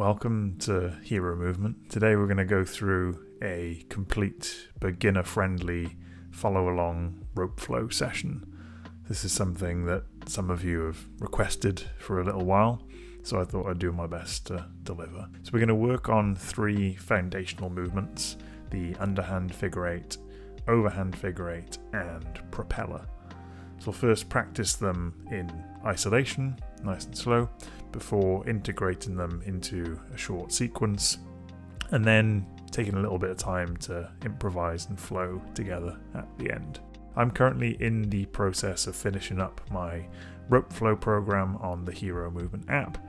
Welcome to Hero Movement. Today we're going to go through a complete beginner-friendly follow-along rope flow session. This is something that some of you have requested for a little while, so I thought I'd do my best to deliver. So we're going to work on 3 foundational movements: the underhand figure 8, overhand figure 8, and propeller. So we'll first practice them in isolation, nice and slow, before integrating them into a short sequence, and then taking a little bit of time to improvise and flow together at the end. I'm currently in the process of finishing up my rope flow program on the Hero Movement app,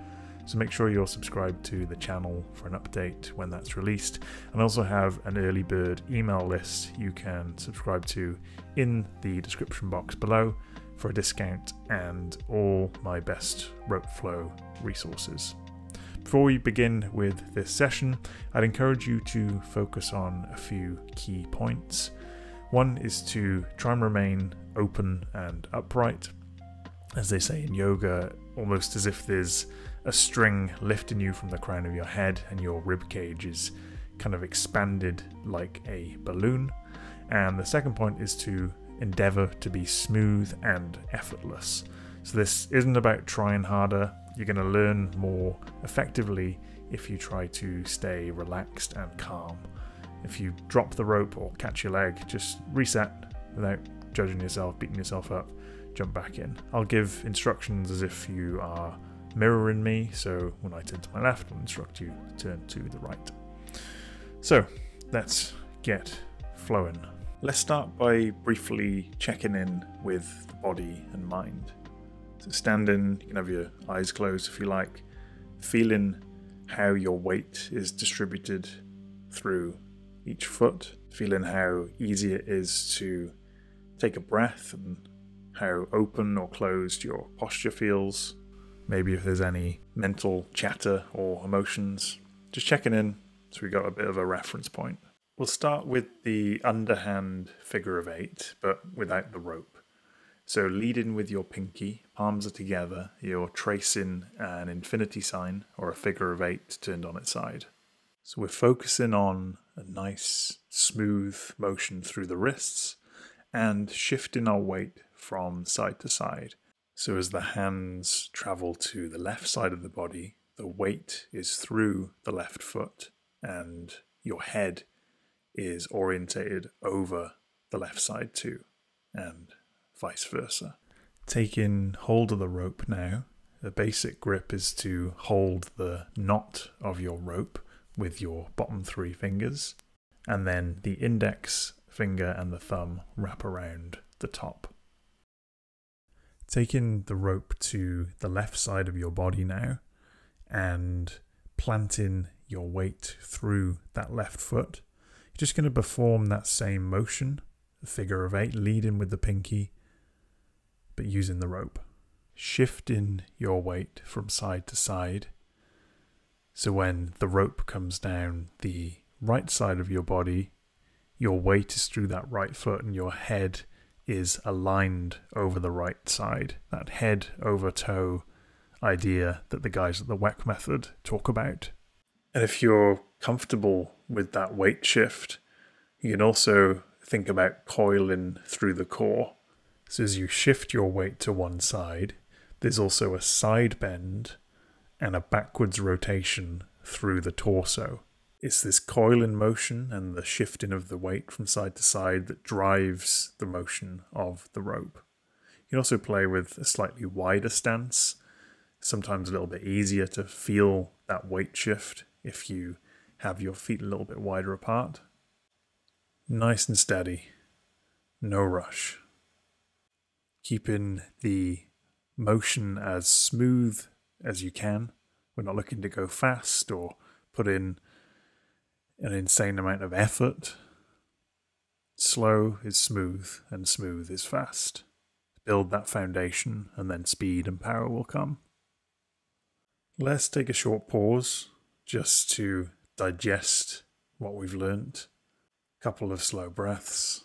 so make sure you're subscribed to the channel for an update when that's released, and I also have an early bird email list you can subscribe to in the description box below for a discount and all my best rope flow resources. Before we begin with this session, I'd encourage you to focus on a few key points. One is to try and remain open and upright, as they say in yoga, almost as if there's a string lifting you from the crown of your head and your ribcage is kind of expanded like a balloon. And the second point is to endeavor to be smooth and effortless. So this isn't about trying harder. You're going to learn more effectively if you try to stay relaxed and calm. If you drop the rope or catch your leg, just reset without judging yourself, beating yourself up, jump back in. I'll give instructions as if you are mirroring me, so when I turn to my left, I'll instruct you to turn to the right. So let's get flowing. Let's start by briefly checking in with the body and mind. So standing, you can have your eyes closed if you like, feeling how your weight is distributed through each foot, feeling how easy it is to take a breath and how open or closed your posture feels. Maybe if there's any mental chatter or emotions, just checking in so we got a bit of a reference point. We'll start with the underhand figure of 8, but without the rope. So leading with your pinky, palms are together, you're tracing an infinity sign or a figure of 8 turned on its side. So we're focusing on a nice, smooth motion through the wrists and shifting our weight from side to side. So as the hands travel to the left side of the body, the weight is through the left foot and your head is orientated over the left side too, and vice versa. Taking hold of the rope now, the basic grip is to hold the knot of your rope with your bottom 3 fingers, and then the index finger and the thumb wrap around the top. Taking the rope to the left side of your body now, and planting your weight through that left foot, you're just going to perform that same motion, the figure of 8, leading with the pinky, but using the rope. Shifting your weight from side to side. So when the rope comes down the right side of your body, your weight is through that right foot and your head is aligned over the right side. That head over toe idea that the guys at the Weck Method talk about. And if you're comfortable with that weight shift, you can also think about coiling through the core. So as you shift your weight to one side, there's also a side bend and a backwards rotation through the torso. It's this coiling motion and the shifting of the weight from side to side that drives the motion of the rope. You can also play with a slightly wider stance, sometimes a little bit easier to feel that weight shift if you have your feet a little bit wider apart. Nice and steady, no rush. Keeping the motion as smooth as you can. We're not looking to go fast or put in an insane amount of effort. Slow is smooth and smooth is fast. Build that foundation and then speed and power will come. Let's take a short pause just to digest what we've learnt. A couple of slow breaths.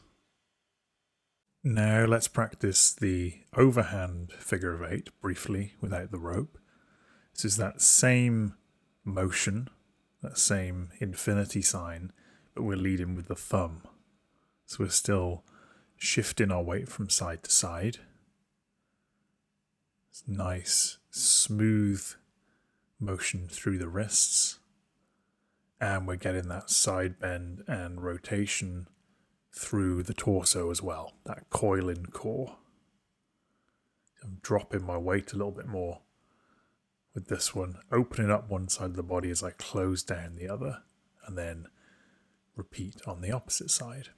Now let's practice the overhand figure of 8 briefly without the rope. This is that same motion, that same infinity sign, but we're leading with the thumb. So we're still shifting our weight from side to side. It's nice, smooth motion through the wrists. And we're getting that side bend and rotation through the torso as well, that coiling core. I'm dropping my weight a little bit more with this one, opening up one side of the body as I close down the other, and then repeat on the opposite side.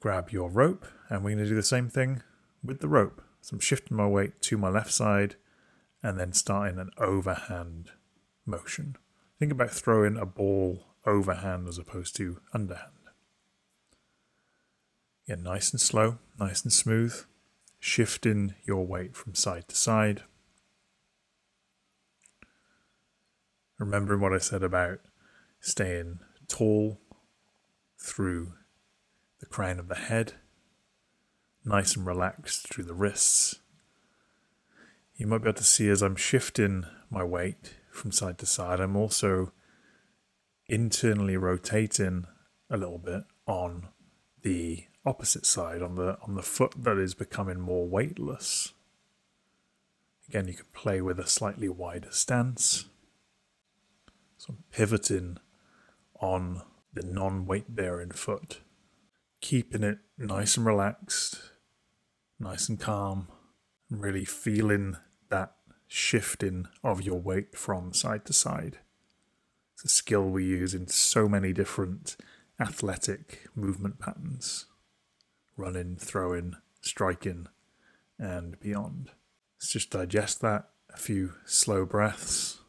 Grab your rope, and we're going to do the same thing with the rope. So I'm shifting my weight to my left side, and then starting an overhand motion. Think about throwing a ball overhand as opposed to underhand. Again, nice and slow, nice and smooth. Shifting your weight from side to side. Remembering what I said about staying tall through the crown of the head. Nice and relaxed through the wrists. You might be able to see as I'm shifting my weight from side to side, I'm also internally rotating a little bit on the opposite side, on the foot that is becoming more weightless. Again, you can play with a slightly wider stance. So I'm pivoting on the non-weight bearing foot, keeping it nice and relaxed, nice and calm, and really feeling that shifting of your weight from side to side. It's a skill we use in so many different athletic movement patterns. Running, throwing, striking, and beyond. Let's just digest that, a few slow breaths.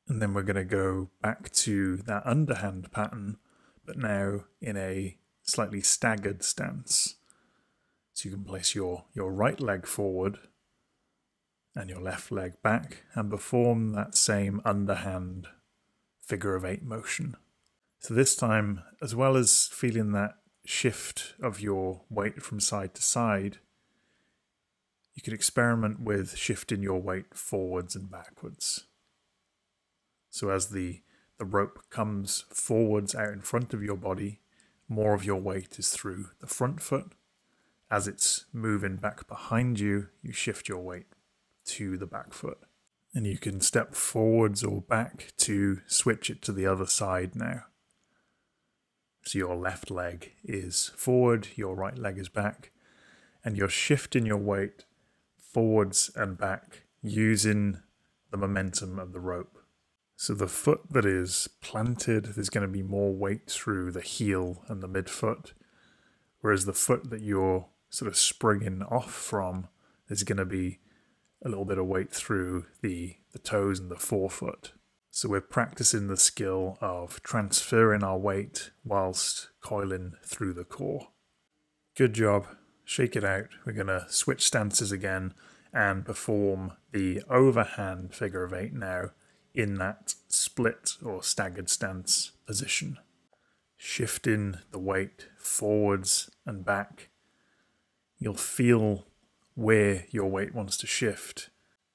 And then we're going to go back to that underhand pattern, but now in a slightly staggered stance. So you can place your right leg forward and your left leg back and perform that same underhand figure of 8 motion. So this time, as well as feeling that shift of your weight from side to side, you could experiment with shifting your weight forwards and backwards. So as the rope comes forwards out in front of your body, more of your weight is through the front foot. As it's moving back behind you, you shift your weight to the back foot. And you can step forwards or back to switch it to the other side now. So your left leg is forward, your right leg is back, and you're shifting your weight forwards and back using the momentum of the rope. So the foot that is planted, there's going to be more weight through the heel and the midfoot, whereas the foot that you're sort of springing off from, there's going to be a little bit of weight through the toes and the forefoot. So we're practicing the skill of transferring our weight whilst coiling through the core. Good job. Shake it out. We're going to switch stances again and perform the overhand figure of 8 now in that split or staggered stance position. Shifting the weight forwards and back. You'll feel where your weight wants to shift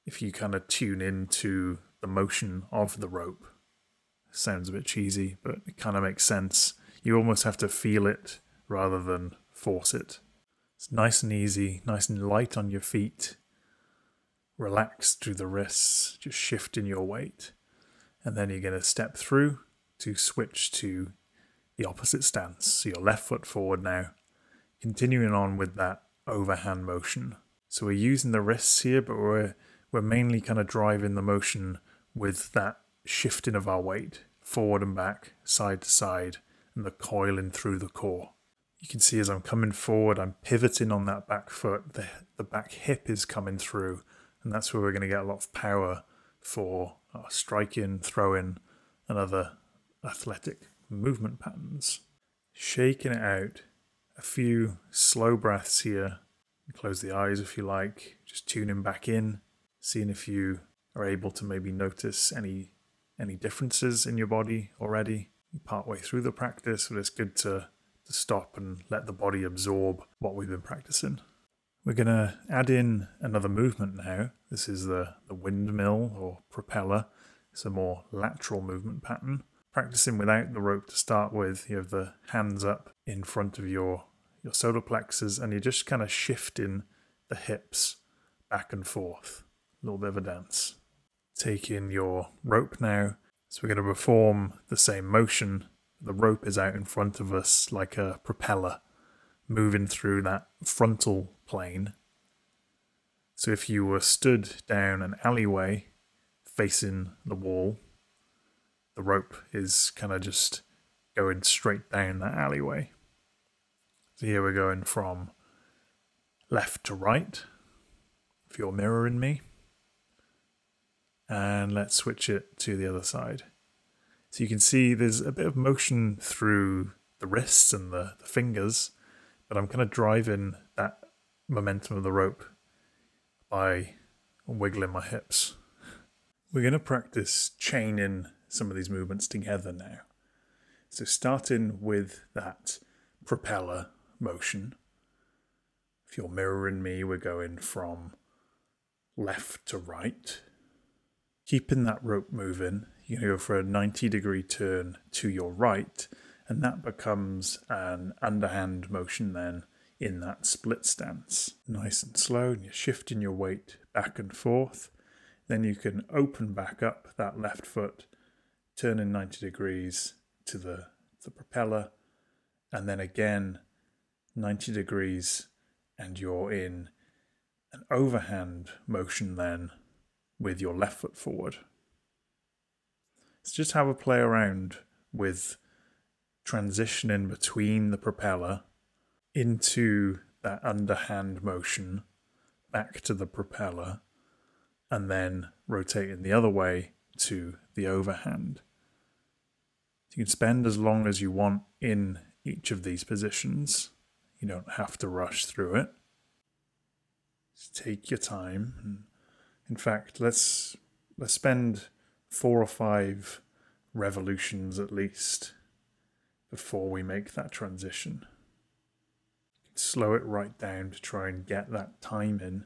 if you kind of tune into the motion of the rope. Sounds a bit cheesy, but it kind of makes sense. You almost have to feel it rather than force it. It's nice and easy, nice and light on your feet. Relaxed through the wrists, just shifting your weight. And then you're going to step through to switch to the opposite stance. So your left foot forward now. Continuing on with that overhand motion. So we're using the wrists here, but we're mainly kind of driving the motion with that shifting of our weight forward and back, side to side, and the coiling through the core. You can see as I'm coming forward, I'm pivoting on that back foot. The back hip is coming through, and that's where we're going to get a lot of power for striking, throwing, and other athletic movement patterns. Shaking it out. A few slow breaths here. Close the eyes if you like. Just tuning back in, seeing if you are able to maybe notice any differences in your body already. Partway through the practice, but it's good to stop and let the body absorb what we've been practicing. We're going to add in another movement now. This is the windmill or propeller, It's a more lateral movement pattern. Practicing without the rope to start with, you have the hands up in front of your solar plexus and you're just kind of shifting the hips back and forth. A little bit of a dance. Taking your rope now. So we're going to perform the same motion. The rope is out in front of us like a propeller moving through that frontal plane. So if you were stood down an alleyway facing the wall, the rope is kind of just going straight down that alleyway. So here we're going from left to right, if you're mirroring me. And let's switch it to the other side. So you can see there's a bit of motion through the wrists and the fingers, but I'm kind of driving that momentum of the rope by wiggling my hips. We're going to practice chaining some of these movements together now. So starting with that propeller motion, if you're mirroring me, we're going from left to right. Keeping that rope moving, you can go for a 90-degree turn to your right, and that becomes an underhand motion then in that split stance. Nice and slow, and you're shifting your weight back and forth. Then you can open back up that left foot, turning 90 degrees to the propeller, and then again 90 degrees, and you're in an overhand motion then with your left foot forward. So just have a play around with transitioning between the propeller into that underhand motion back to the propeller and then rotating the other way to the overhand. You can spend as long as you want in each of these positions. You don't have to rush through it. Just take your time. And in fact, let's spend 4 or 5 revolutions at least before we make that transition. Slow it right down to try and get that time in.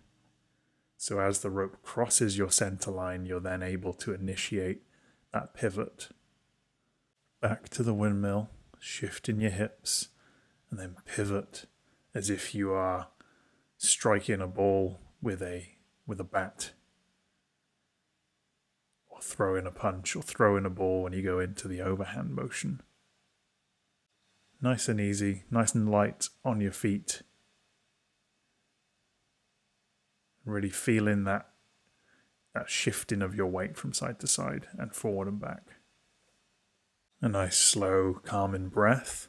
So as the rope crosses your center line, you're then able to initiate that pivot. Back to the windmill, shifting your hips, and then pivot as if you are striking a ball with a bat. Or throwing a punch or throwing a ball when you go into the overhand motion. Nice and easy, nice and light on your feet. Really feeling that shifting of your weight from side to side and forward and back. A nice slow, calming breath.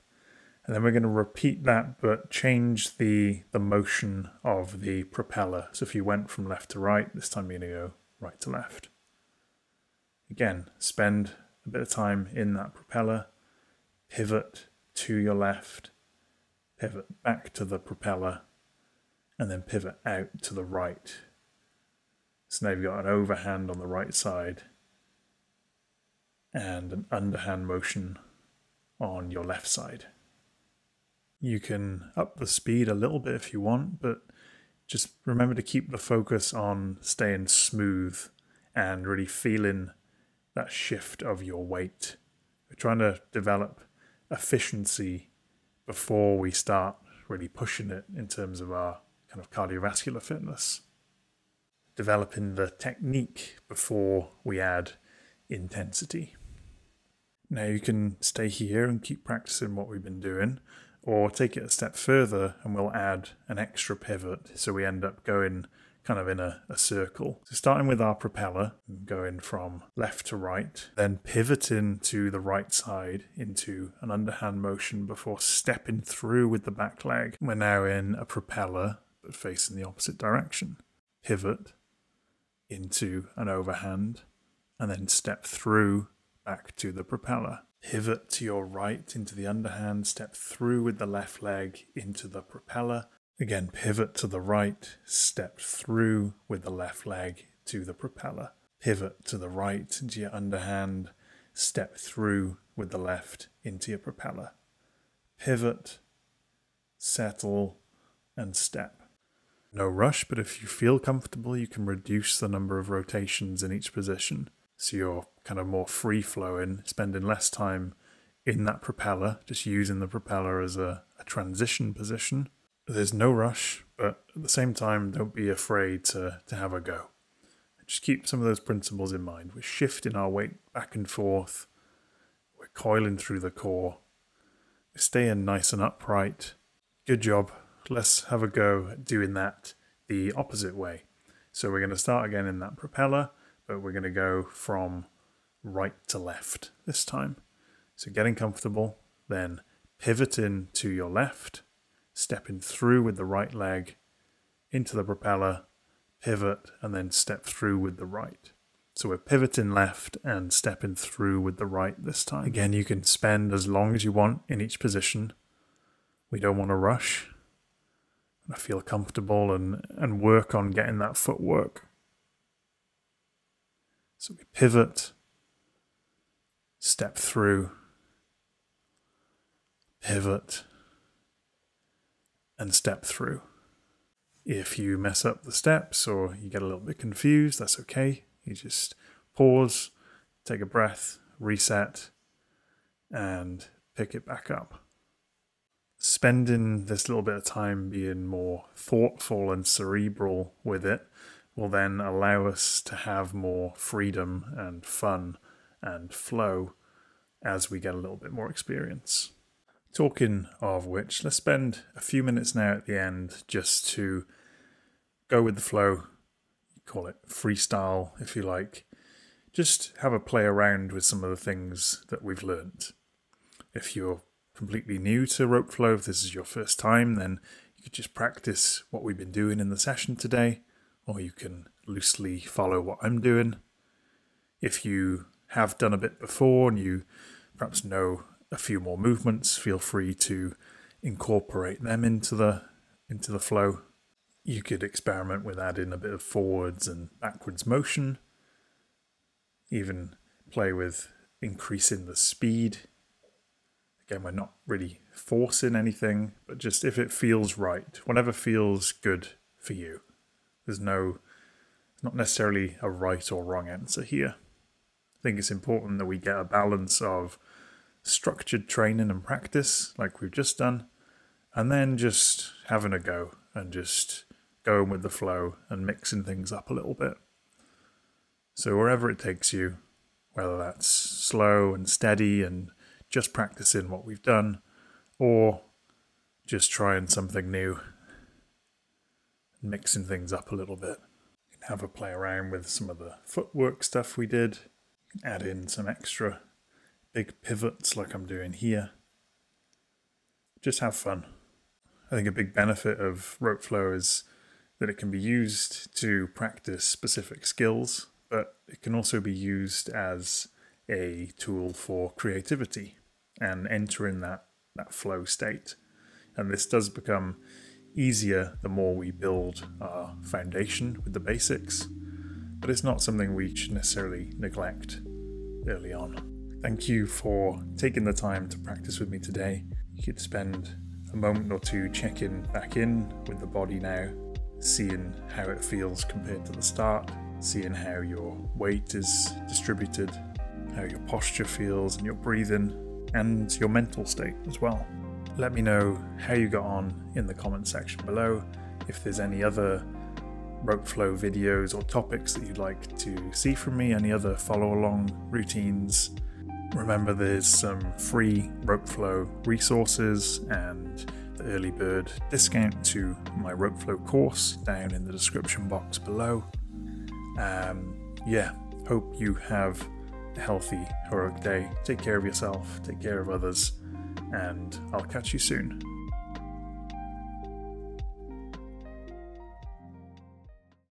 And then we're going to repeat that, but change the motion of the propeller. So if you went from left to right, this time you're going to go right to left. Again, spend a bit of time in that propeller, pivot to your left, pivot back to the propeller, and then pivot out to the right. So now you've got an overhand on the right side and an underhand motion on your left side. You can up the speed a little bit if you want, but just remember to keep the focus on staying smooth and really feeling that shift of your weight. We're trying to develop efficiency before we start really pushing it in terms of our kind of cardiovascular fitness. Developing the technique before we add intensity. Now you can stay here and keep practicing what we've been doing, or take it a step further and we'll add an extra pivot so we end up going kind of in a circle. So starting with our propeller, going from left to right, then pivoting to the right side into an underhand motion before stepping through with the back leg. We're now in a propeller but facing the opposite direction. Pivot into an overhand and then step through back to the propeller. Pivot to your right into the underhand, step through with the left leg into the propeller. Again, pivot to the right, step through with the left leg to the propeller. Pivot to the right into your underhand, step through with the left into your propeller. Pivot, settle, and step. No rush, but if you feel comfortable, you can reduce the number of rotations in each position. So you're kind of more free flowing, spending less time in that propeller, just using the propeller as a transition position. There's no rush, but at the same time, don't be afraid to have a go. Just keep some of those principles in mind. We're shifting our weight back and forth. We're coiling through the core. We're staying nice and upright. Good job. Let's have a go at doing that the opposite way. So we're going to start again in that propeller, but we're going to go from right to left this time. So getting comfortable, then pivoting to your left, stepping through with the right leg into the propeller, pivot, and then step through with the right. So we're pivoting left and stepping through with the right this time. Again, you can spend as long as you want in each position. We don't want to rush. I feel comfortable and work on getting that footwork. So we pivot, step through, pivot, and step through. If you mess up the steps or you get a little bit confused, that's okay. You just pause, take a breath, reset, and pick it back up. Spending this little bit of time being more thoughtful and cerebral with it will then allow us to have more freedom and fun and flow as we get a little bit more experience. Talking of which, let's spend a few minutes now at the end just to go with the flow. You call it freestyle if you like. Just have a play around with some of the things that we've learned. If you're completely new to rope flow, if this is your first time, then you could just practice what we've been doing in the session today, or you can loosely follow what I'm doing. If you have done a bit before and you perhaps know a few more movements, feel free to incorporate them into the flow. You could experiment with adding a bit of forwards and backwards motion, even play with increasing the speed. Again, we're not really forcing anything, but just if it feels right, whatever feels good for you. There's not necessarily a right or wrong answer here. I think it's important that we get a balance of structured training and practice like we've just done, and then just having a go and just going with the flow and mixing things up a little bit. So wherever it takes you, whether that's slow and steady and just practicing what we've done, or just trying something new, mixing things up a little bit. You can have a play around with some of the footwork stuff we did, you can add in some extra big pivots like I'm doing here. Just have fun. I think a big benefit of rope flow is that it can be used to practice specific skills, but it can also be used as a tool for creativity and entering that flow state. And this does become easier the more we build our foundation with the basics, but it's not something we should necessarily neglect early on. Thank you for taking the time to practice with me today. You could spend a moment or two checking back in with the body now, seeing how it feels compared to the start, seeing how your weight is distributed, how your posture feels and your breathing, and your mental state as well. Let me know how you got on in the comment section below. If there's any other rope flow videos or topics that you'd like to see from me, any other follow along routines. Remember, there's some free rope flow resources and the early bird discount to my rope flow course down in the description box below. Hope you have a healthy, heroic day. Take care of yourself, take care of others, and I'll catch you soon.